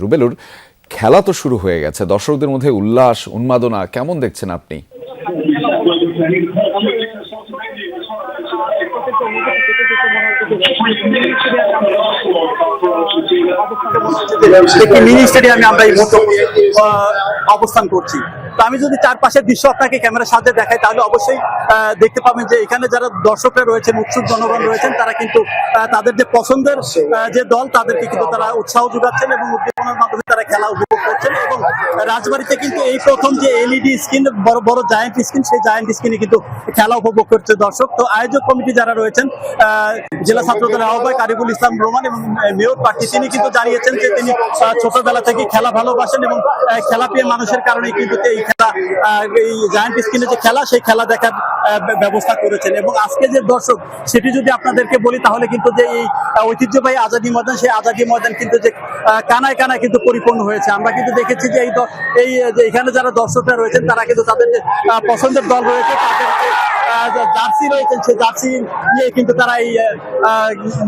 রুবেলুর, খেলা তো শুরু হয়ে গেছে, দর্শকদের মধ্যে উল্লাস উন্মাদনা কেমন দেখছেন আপনি? মিনি স্টেডিয়ামে আমরা এই মুহূর্তে অবস্থান করছি। তো আমি যদি চারপাশের দৃশ্য আপনাকে ক্যামেরার সাথে দেখাই তাহলে অবশ্যই দেখতে পাবেন যে এখানে যারা দর্শকরা রয়েছেন, উৎসুক জনগণ রয়েছেন, তারা কিন্তু তাদের যে পছন্দের যে দল তাদেরকে কিন্তু তারা উৎসাহ যোগাচ্ছেন এবং উদ্দীপনার মাধ্যমে তারা খেলা উপভোগ করছেন। এবং রাজবাড়িতে কিন্তু এই প্রথম যে এলইডি স্ক্রিন, বড় বড় জায়ান্ট স্ক্রিন, সেই জায়ান্ট স্ক্রিনে কিন্তু খেলা উপভোগ করছে দর্শক। তো আয়োজক কমিটি যারা রয়েছেন, জেলা ছাত্র দলের আহ্বায়ক আরিফুল ইসলাম রোমান এবং মেয়র প্রার্থী, তিনি কিন্তু জানিয়েছেন যে তিনি ছোটবেলা থেকে খেলা ভালোবাসেন এবং খেলা প্রিয় মানুষের কারণে কিন্তু এই খেলা, এই জায়ান্ট স্ক্রিনে যে খেলা, সেই খেলা দেখার ব্যবস্থা করেছেন। এবং আজকে যে দর্শক, সেটি যদি আপনাদেরকে বলি তাহলে কিন্তু যে এই ঐতিহ্যবাহী আজাদী ময়দান, সেই আজাদী ময়দান কিন্তু যে কানায় কানায় কিন্তু পরিপূর্ণ হয়েছে। আমরা কিন্তু দেখেছি যে এই যে এখানে যারা দর্শকরা রয়েছেন তারা কিন্তু তাদের যে পছন্দের দল রয়েছে, তাদের জার্সি রয়েছেন, সেই জার্সি নিয়ে কিন্তু তারা এই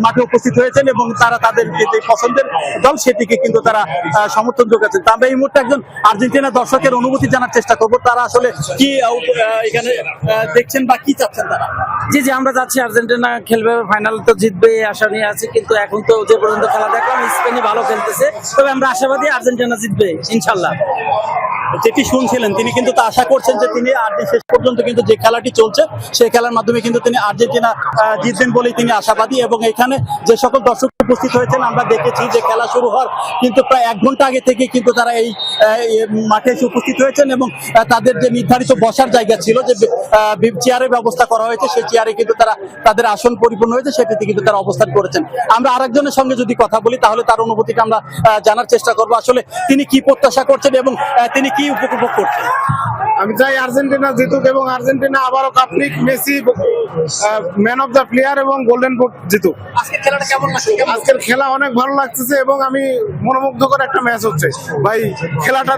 মাঠে উপস্থিত হয়েছেন এবং তারা তাদের যে পছন্দের দল সেটিকে কিন্তু তারা সমর্থন যোগাচ্ছেন। তা আমরা এই মুহূর্তে একজন আর্জেন্টিনা দর্শকের অনুভূতি জানার চেষ্টা করবো, তারা আসলে কি এখানে দেখছেন বা কি চাচ্ছেন তারা। জি, আমরা যাচ্ছি আর্জেন্টিনা খেলবে, ফাইনাল তো জিতবে এই আশা নিয়ে আছি, কিন্তু এখন তো যে পর্যন্ত খেলা দেখলাম স্পেনই ভালো খেলতেছে, তবে আমরা আশাবাদী আর্জেন্টিনা জিতবে ইনশাল্লাহ। যেটি শুনছিলেন, তিনি কিন্তু তা আশা করছেন যে তিনি শেষ পর্যন্ত কিন্তু যে খেলাটি চলছে সেই খেলার মাধ্যমে কিন্তু তিনি আর্জেন্টিনা জিতবেন বলেই তিনি আশাবাদী। এবং এখানে যে সকল দর্শক উপস্থিত হয়েছেন, আমরা দেখেছি যে খেলা শুরু হওয়ার কিন্তু প্রায় 1 ঘন্টা আগে থেকে কিন্তু তারা এই মাঠে এসে উপস্থিত হয়েছেন এবং তাদের যে নির্ধারিত বসার জায়গা ছিল, যে চেয়ারের ব্যবস্থা করা হয়েছে, সেই চেয়ারে কিন্তু তারা তাদের আসন পরিপূর্ণ হয়েছে, সেটিতে কিন্তু তারা অবস্থান করেছেন। আমরা আরেকজনের সঙ্গে যদি কথা বলি তাহলে তার অনুভূতিটা আমরা জানার চেষ্টা করবো, আসলে তিনি কি প্রত্যাশা করছেন এবং তিনি কি উপভোগ করছেন। আমি চাই আর্জেন্টিনা জিতুক এবং আর্জেন্টিনা আবারও কাপ নিক, Messi man of the player এবং গোল্ডেন বুট জিতুক। আজকের খেলাটা কেমন লাগছে? আজকের খেলা অনেক ভালো লাগতেছে এবং আমি মনোমুগ্ধকর একটা ম্যাচ হচ্ছে ভাই, খেলাটা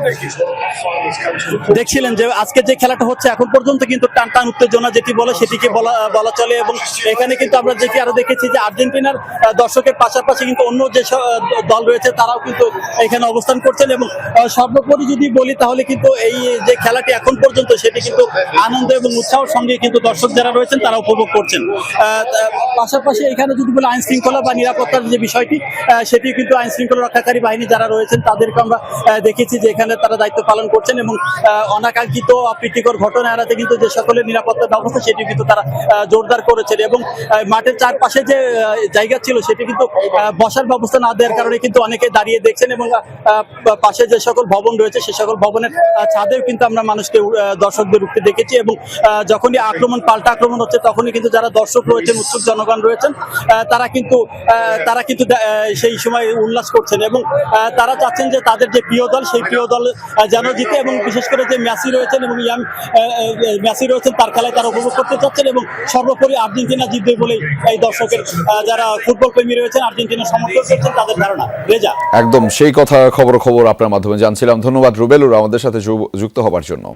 দেখছিলেন যে আজকে যে খেলাটা হচ্ছে এখন পর্যন্ত কিন্তু টান টান উত্তেজনা যেটি বলে সেটিকে বলা চলে। এবং এখানে কিন্তু আমরা যেটি আরো দেখেছি যে আর্জেন্টিনার দর্শকের পাশাপাশি কিন্তু অন্য যে দল রয়েছে তারাও কিন্তু এখানে অবস্থান করছেন। এবং সর্বোপরি যদি বলি তাহলে কিন্তু এই যে খেলাটি এখন পর্যন্ত সেটি কিন্তু আনন্দ এবং উৎসাহের সঙ্গে কিন্তু দর্শক যারা রয়েছেন তারা উপভোগ করছেন। পাশাপাশি এখানে যদি বলি আইন শৃঙ্খলা বা নিরাপত্তার যে বিষয়টি, সেটি কিন্তু আইন শৃঙ্খলা রক্ষাকারী বাহিনী যারা রয়েছেন তাদেরকে আমরা দেখেছি যে এখানে তারা দায়িত্ব পালন করছেন এবং অনাকাঙ্ক্ষিত অপ্রীতিকর ঘটনা এড়াতে কিন্তু যে সকলের নিরাপত্তা ব্যবস্থা সেটি কিন্তু তারা জোরদার করেছেন। এবং মাঠের চারপাশে যে জায়গা ছিল সেটি কিন্তু বসার ব্যবস্থা না দেওয়ার কারণে কিন্তু অনেকে দাঁড়িয়ে দেখছেন এবং পাশে যে সকল ভবন রয়েছে সে সকল ভবনের ছাদেও কিন্তু আমরা মানুষকে, দর্শকদের উঠতে দেখেছি। এবং যখনই পাল্টা আক্রমণ হচ্ছে তখনই কিন্তু যারা দর্শক রয়েছেন, উৎসুক জনগণ রয়েছেন, তারা কিন্তু সেই সময় উল্লাস করছেন এবং তারা চাচ্ছেন যে তাদের যে প্রিয় দল সেই প্রিয় দল যেন জিতে। এবং বিশেষ করে যে মেসি রয়েছেন এবং মেসি রয়েছেন তার খেলায় তারা উপভোগ করতে চাচ্ছেন এবং সর্বোপরি আর্জেন্টিনা জিতবে বলেই এই দর্শকের, যারা ফুটবল প্রেমী রয়েছেন, আর্জেন্টিনা সমর্থন করছেন তাদের ধারণা। রেজা, একদম সেই কথা খবর আপনার মাধ্যমে জানছিলাম। ধন্যবাদ রুবেলুর আমাদের সাথে যুক্ত হবার জন্য।